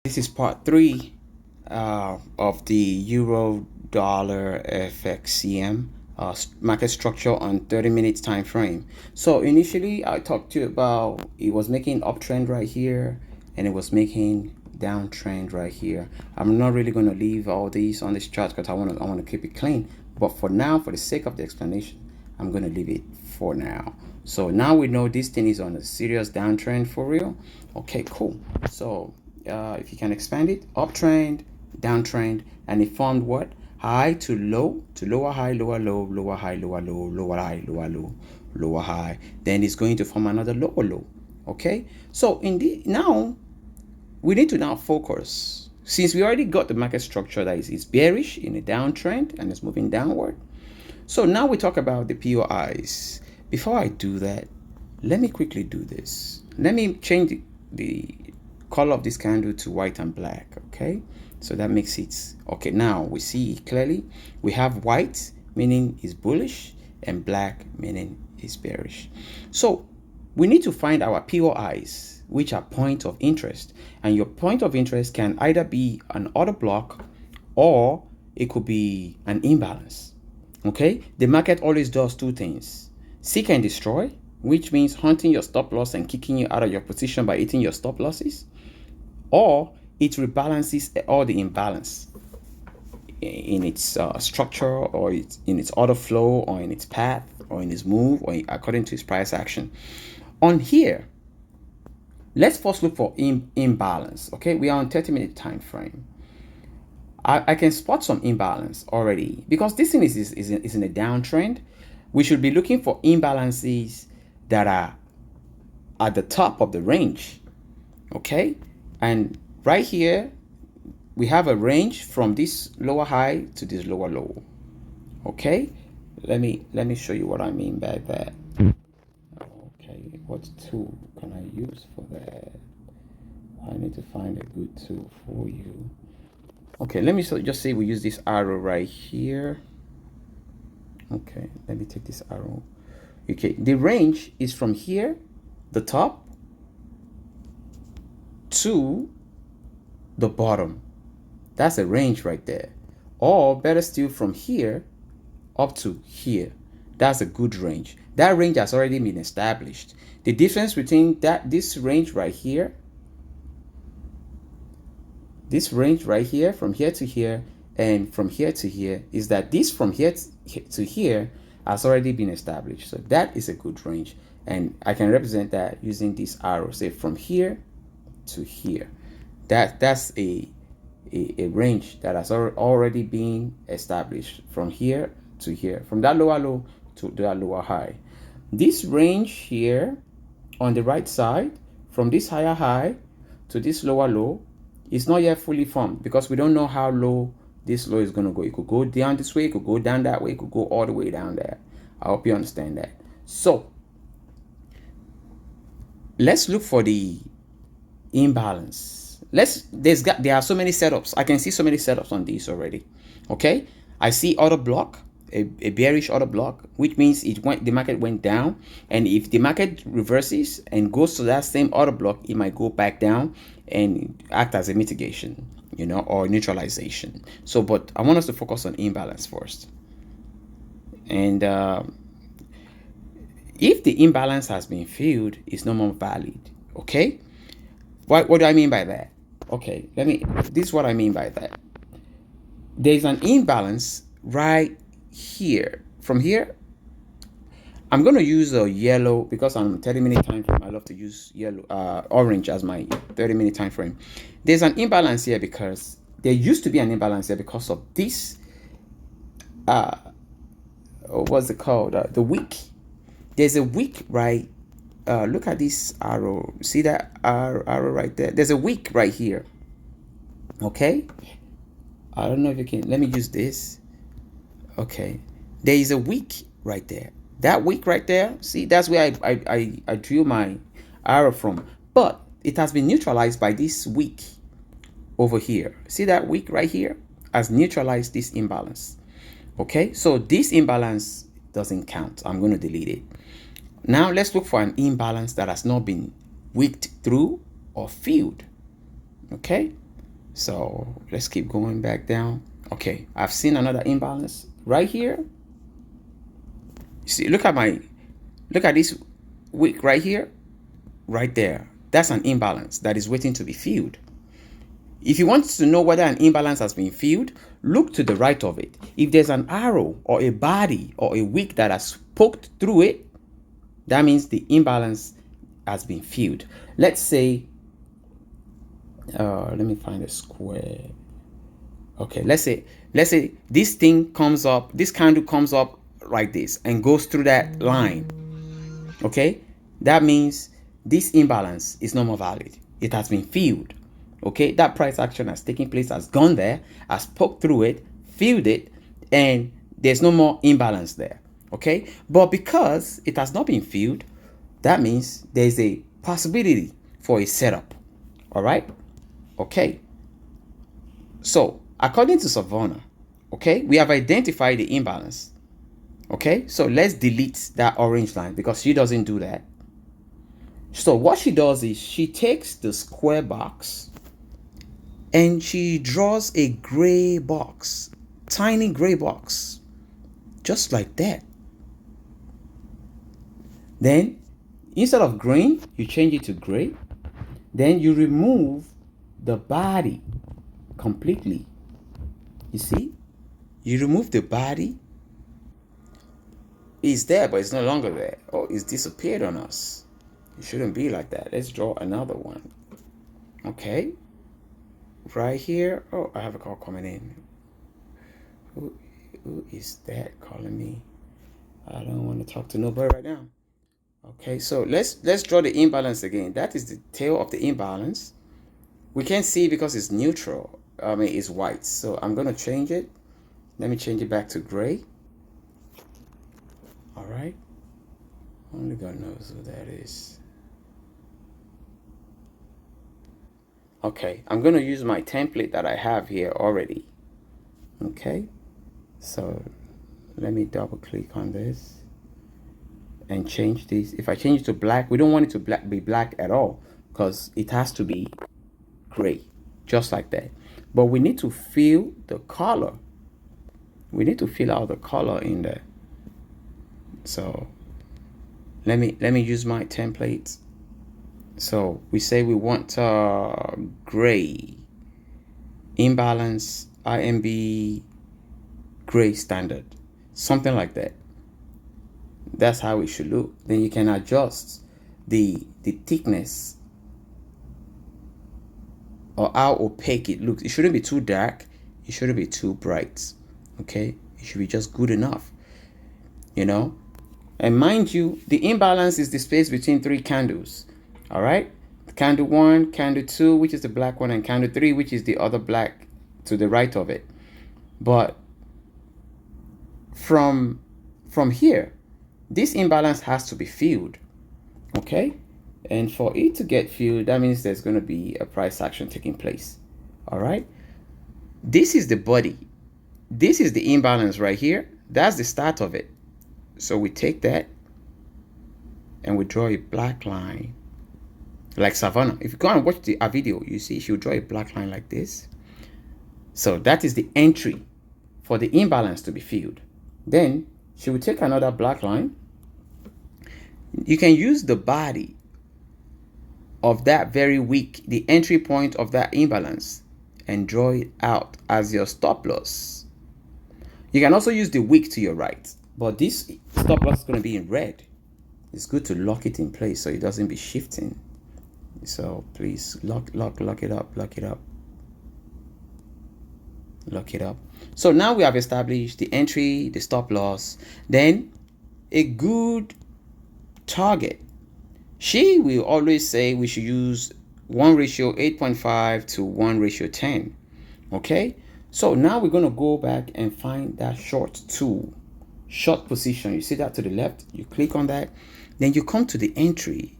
This is part 3 of the Euro dollar Fxcm market structure on 30 minutes time frame. So initially I talked to you about it was making uptrend right here and it was making downtrend right here. I'm not really going to leave all these on this chart because I want to keep it clean, but for now, for the sake of the explanation, I'm going to leave it for now. So now we know this thing is on a serious downtrend for real. Okay, cool. So if you can expand it, uptrend, downtrend, and it formed what? High to lower high, lower low, lower high, lower low, lower high, lower low, lower high. Then it's going to form another lower low. Okay, so indeed now we need to now focus, since we already got the market structure that is bearish in a downtrend and it's moving downward. So now we talk about the POIs. Before I do that, let me quickly do this. Let me change the color of this candle to white and black. Okay, so that makes it okay. Now we see clearly we have white, meaning is bullish, and black, meaning is bearish. So we need to find our POIs, which are point of interest, and your point of interest can either be an order block or it could be an imbalance. Okay, the market always does two things: seek and destroy, which means hunting your stop loss and kicking you out of your position by hitting your stop losses, or it rebalances all the imbalance in its structure, or in its order flow, or in its path, or in its move, or according to its price action. On here, let's first look for imbalance. Okay, we are on 30-minute time frame. I can spot some imbalance already because this thing is in a downtrend. We should be looking for imbalances that are at the top of the range. Okay, and right here we have a range from this lower high to this lower low. Okay, let me show you what I mean by that. Okay, what tool can I use for that? I need to find a good tool for you. Okay, let me just say we use this arrow right here. Okay, let me take this arrow. Okay, the range is from here, the top, to the bottom. That's a range right there. Or better still, from here up to here. That's a good range. That range has already been established. The difference between this range right here, from here to here, and from here to here, is that this from here to here has already been established. So that is a good range, and I can represent that using this arrow. Say from here to here, that's a range that has already been established, from here to here, from that lower low to that lower high. This range here on the right side, from this higher high to this lower low, is not yet fully formed because we don't know how low this low is going to go. It could go down this way, it could go down that way, it could go all the way down there. I hope you understand that. So let's look for the imbalance. There are so many setups. I can see so many setups on these already. Okay, I see order block, a bearish order block, which means the market went down, and if the market reverses and goes to that same order block, it might go back down and act as a mitigation, or neutralization. So, but I want us to focus on imbalance first. And if the imbalance has been filled, it's no more valid. Okay, what do I mean by that? Okay, this is what I mean by that. There's an imbalance right here. From here, I'm going to use a yellow because I'm 30-minute time frame. I love to use orange as my 30-minute time frame. There's an imbalance here because there used to be an imbalance here because of this what's it called, the wick. There's a wick right. Look at this arrow. See that arrow right there? There's a wick right here. Okay, I don't know if you can. Let me use this. Okay, there is a wick right there. That wick right there, see, that's where I drew my arrow from, but it has been neutralized by this wick over here. See that wick right here has neutralized this imbalance. Okay, so this imbalance doesn't count. I'm going to delete it. Now let's look for an imbalance that has not been wicked through or filled. Okay, So let's keep going back down. Okay, I've seen another imbalance right here. You see, look at this wick right here, right there. That's an imbalance that is waiting to be filled. If you want to know whether an imbalance has been filled, look to the right of it. If there's an arrow or a body or a wick that has poked through it, that means the imbalance has been filled. Let's say, let me find a square. Okay, let's say this thing comes up, this candle comes up like this and goes through that line. Okay, that means this imbalance is no more valid. It has been filled. Okay, that price action has taken place, has gone there, has poked through it, filled it, and there's no more imbalance there. Okay, but because it has not been filled, that means there's a possibility for a setup. All right. Okay, so according to Savannah, okay, we have identified the imbalance. Okay, so let's delete that orange line because she doesn't do that. So what she does is she takes the square box and she draws a gray box, tiny gray box, just like that. Then instead of green, you change it to gray. Then you remove the body completely. You see, you remove the body. It's there, but it's no longer there. Oh, it's disappeared on us. It shouldn't be like that. Let's draw another one. Okay, right here. Oh, I have a call coming in. Who is that calling me? I don't want to talk to nobody right now. Okay, so let's draw the imbalance again. That is the tail of the imbalance. We can't see because it's neutral. I mean, it's white. So I'm going to change it. Let me change it back to gray. All right. Only God knows who that is. Okay, I'm going to use my template that I have here already. Okay, so let me double click on this and change this. If I change it to black, we don't want it to be black at all because it has to be gray, just like that. But we need to fill the color. We need to fill out the color in there. So let me use my template. So we say we want gray, imbalance, IMB, gray standard, something like that. That's how it should look. Then you can adjust the thickness or how opaque it looks. It shouldn't be too dark. It shouldn't be too bright. Okay, it should be just good enough, you know. And mind you, the imbalance is the space between three candles. All right, candle 1, candle 2, which is the black one, and candle 3, which is the other black to the right of it. But from here, this imbalance has to be filled. Okay, and for it to get filled, that means there's going to be a price action taking place. All right, this is the body. This is the imbalance right here. That's the start of it. So we take that and we draw a black line like Savannah. If you go and watch a video, you see she'll draw a black line like this. So that is the entry for the imbalance to be filled. Then she will take another black line. You can use the body of that very wick, the entry point of that imbalance, and draw it out as your stop loss. You can also use the wick to your right, but this stop loss is going to be in red. It's good to lock it in place so it doesn't be shifting. So please lock it up, lock it up. Lock it up. So now we have established the entry, the stop loss, then a good target. She will always say we should use 1:8.5 to 1:10. Okay, so now we're going to go back and find that short tool, short position. You see that to the left, you click on that, then you come to the entry,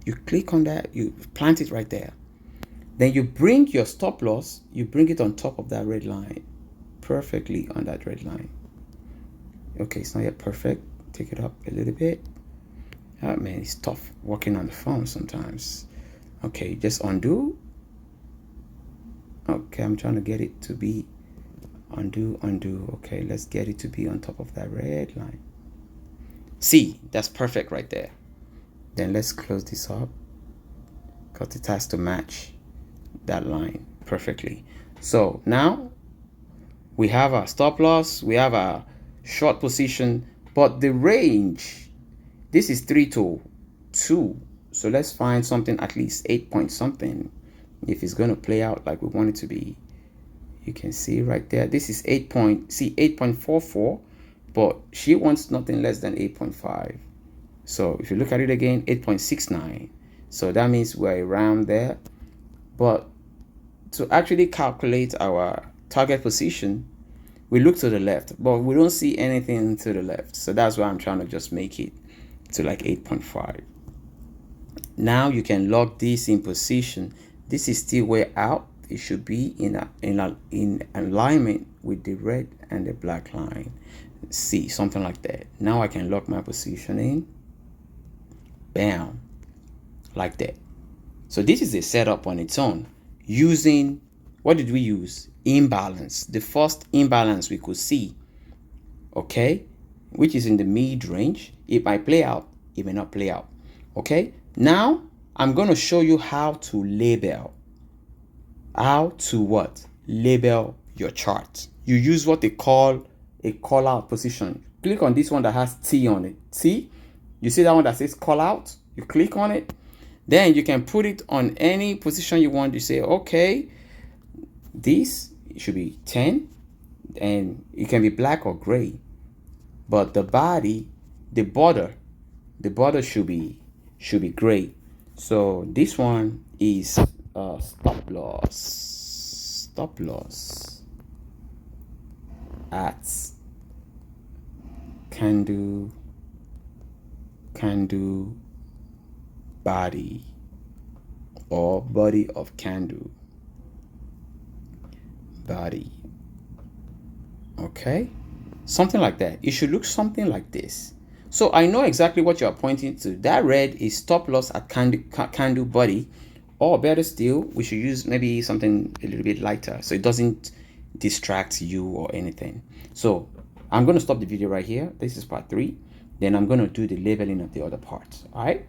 you click on that, you plant it right there. Then you bring your stop loss, you bring it on top of that red line, perfectly on that red line. Okay, it's not yet perfect. Take it up a little bit. Oh man, it's tough working on the phone sometimes. Okay, just undo. Okay, I'm trying to get it to be undo. Okay, let's get it to be on top of that red line. See, that's perfect right there. Then let's close this up because it has to match that line perfectly. So now we have our stop loss, we have our short position, but the range, this is 3 to 2. So let's find something at least 8 point something if it's going to play out like we want it to be. You can see right there, this is 8.44, but she wants nothing less than 8.5. So if you look at it again, 8.69. So that means we're around there. But to actually calculate our target position, we look to the left, but we don't see anything to the left. So that's why I'm trying to just make it to like 8.5. Now you can lock this in position. This is still way out. It should be in alignment with the red and the black line. See, something like that. Now I can lock my position in. Bam, like that. So this is a setup on its own using, what did we use? Imbalance, the first imbalance we could see, okay, which is in the mid range. It might play out, it may not play out. Okay, now I'm going to show you how to label, label your chart. You use what they call a call out position. Click on this one that has T on it. T, you see that one that says call out? You click on it, then you can put it on any position you want. You say, okay, this should be 10, and it can be black or gray, but the body, the border should be gray. So this one is stop loss at candle body, or body of candle body. Okay, something like that. It should look something like this. So I know exactly what you are pointing to. That red is stop loss at candle body, or better still, we should use maybe something a little bit lighter so it doesn't distract you or anything. So I'm going to stop the video right here. This is part 3. Then I'm going to do the labeling of the other parts. All right.